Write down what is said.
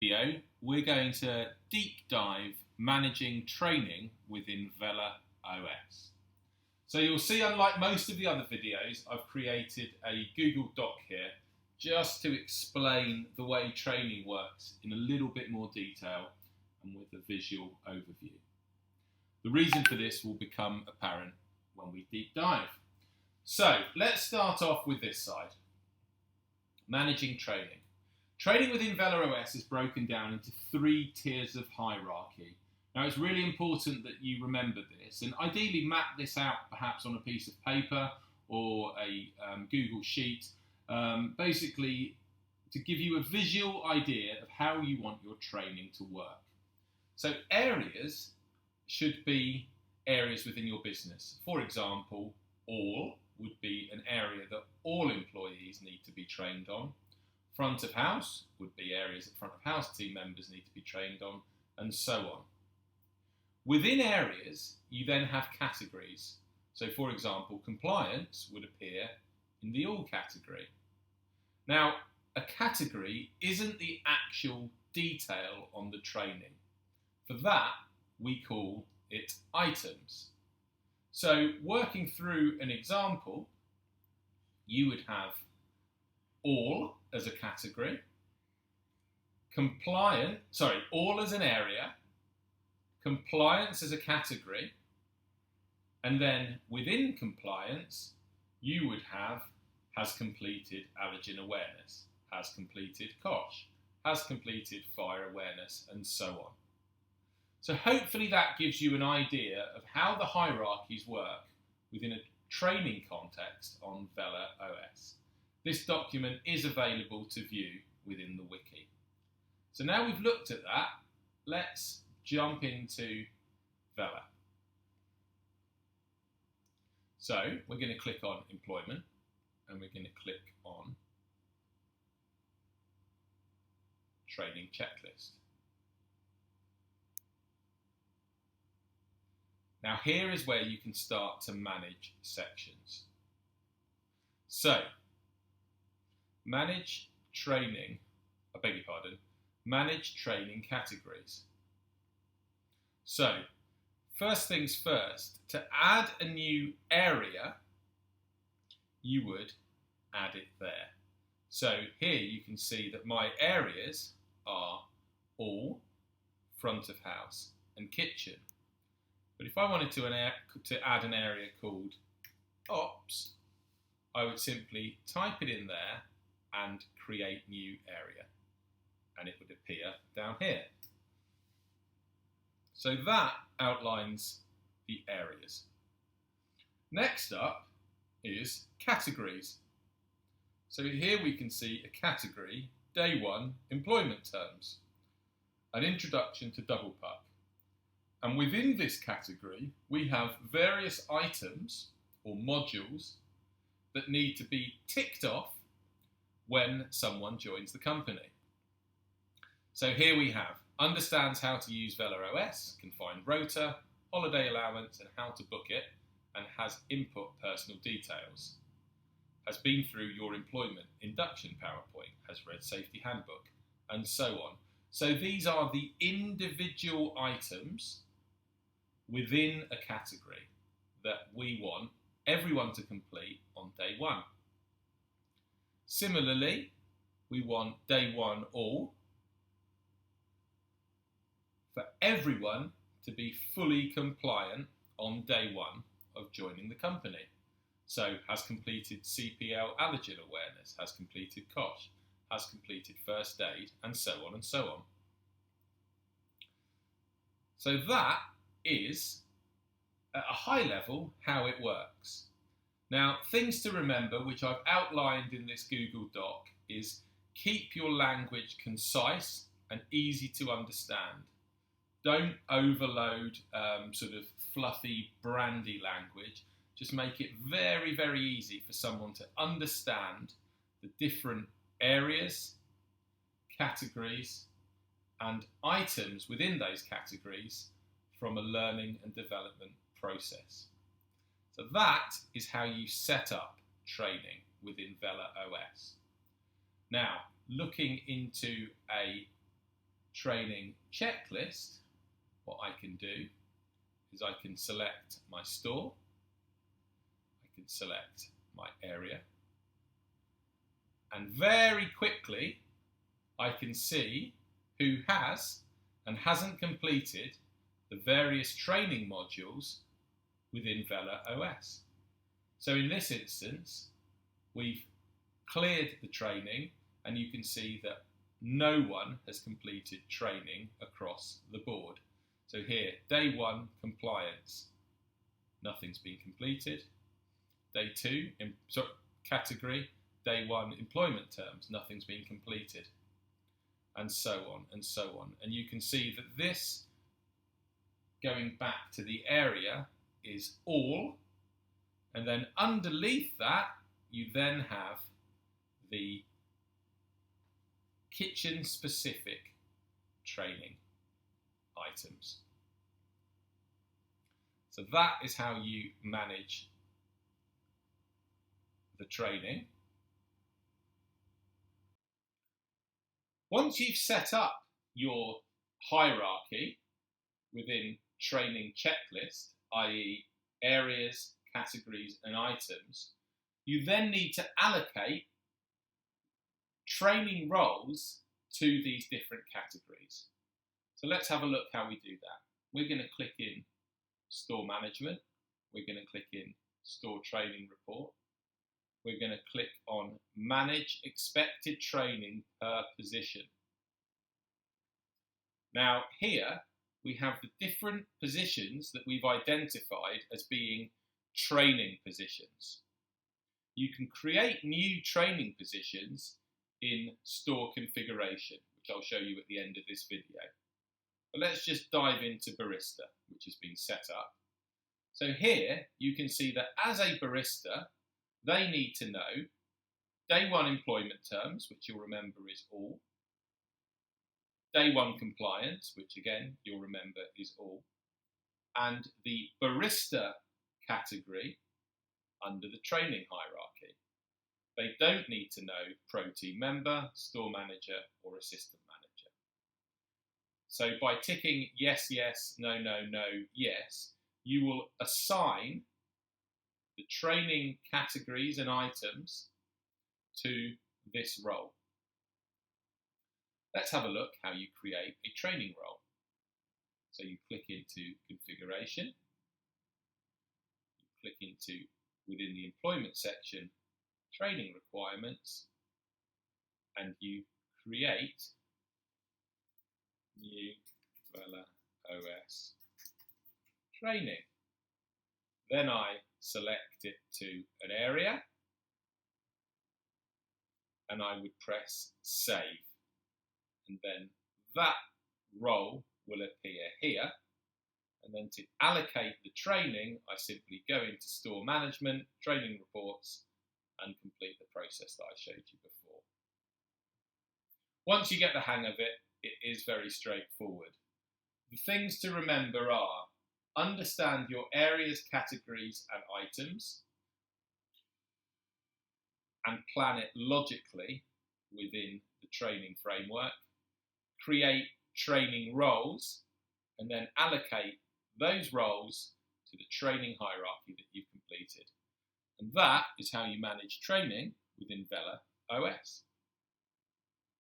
video, we're going to deep dive managing training within Vela OS. So you'll see, unlike most of the other videos, I've created a Google Doc here just to explain the way training works in a little bit more detail and with a visual overview. The reason for this will become apparent when we deep dive. So let's start off with this side. Managing training. Training within Vela OS is broken down into 3 tiers of hierarchy. Now it's really important that you remember this and ideally map this out perhaps on a piece of paper or a Google Sheet, basically to give you a visual idea of how you want your training to work. So areas should be areas within your business. For example, all would be an area that all employees need to be trained on. Front of house would be areas that front of house team members need to be trained on, and so on. Within areas, you then have categories. So for example, compliance would appear in the all category. Now, a category isn't the actual detail on the training. For that, we call it items. So working through an example, you would have all as a category, all as an area, compliance as a category, and then within compliance, you would have has completed allergen awareness, has completed COSH, has completed fire awareness, and so on. So hopefully that gives you an idea of how the hierarchies work within a training context on Vela OS. This document is available to view within the wiki. So now we've looked at that, let's jump into Vela. So we're going to click on employment and we're going to click on training checklist. Now here is where you can start to manage sections. So, manage training categories. So, first things first, to add a new area, you would add it there. So here you can see that my areas are all, front of house and kitchen. But if I wanted to add an area called Ops, I would simply type it in there and create new area, and it would appear down here. So that outlines the areas. Next up is categories. So here we can see a category, Day 1, employment terms, an introduction to double puck. And within this category, we have various items or modules that need to be ticked off when someone joins the company. So here we have, understands how to use Vela OS, can find rota, holiday allowance and how to book it, and has input personal details. Has been through your employment induction PowerPoint, has read safety handbook, and so on. So these are the individual items within a category that we want everyone to complete on day 1. Similarly, we want day 1 all for everyone to be fully compliant on day 1 of joining the company. So has completed CPL allergen awareness, has completed COSH, has completed first aid, and so on and so on. So that is, at a high level, how it works. Now, things to remember, which I've outlined in this Google Doc, is keep your language concise and easy to understand. Don't overload sort of fluffy, brandy language. Just make it very, very easy for someone to understand the different areas, categories, and items within those categories from a learning and development process. So that is how you set up training within Vela OS. Now, looking into a training checklist, what I can do is I can select my store, I can select my area, and very quickly I can see who has and hasn't completed the various training modules within Vela OS. So in this instance, we've cleared the training and you can see that no one has completed training across the board. So here, day 1, compliance, nothing's been completed. Day 2, category, day 1, employment terms, nothing's been completed. And so on and so on. And you can see that this, going back to the area, is all. And then underneath that, you then have the kitchen specific training items. So that is how you manage the training. Once you've set up your hierarchy within training checklist, i.e. areas, categories and items, you then need to allocate training roles to these different categories. So let's have a look how we do that. We're going to click in Store Management. We're going to click in Store Training Report. We're going to click on Manage Expected Training per Position. Now here we have the different positions that we've identified as being training positions. You can create new training positions in Store Configuration, which I'll show you at the end of this video. But let's just dive into Barista, which has been set up. So here you can see that as a barista, they need to know day 1 employment terms, which you'll remember is all. Day 1 compliance, which again you'll remember is all. And the barista category under the training hierarchy. They don't need to know pro team member, store manager or assistant manager. So by ticking yes, yes, no, no, no, yes, you will assign the training categories and items to this role. Let's have a look how you create a training role. So you click into configuration, you click into within the employment section, training requirements, and you create new Vela OS training. Then I select it to an area and I would press save, and then that role will appear here. And then to allocate the training, I simply go into Store Management, Training Reports, and complete the process that I showed you before. Once you get the hang of it, it is very straightforward. The things to remember are: understand your areas, categories and items, and plan it logically within the training framework. Create training roles, and then allocate those roles to the training hierarchy that you've completed. And that is how you manage training within Vela OS.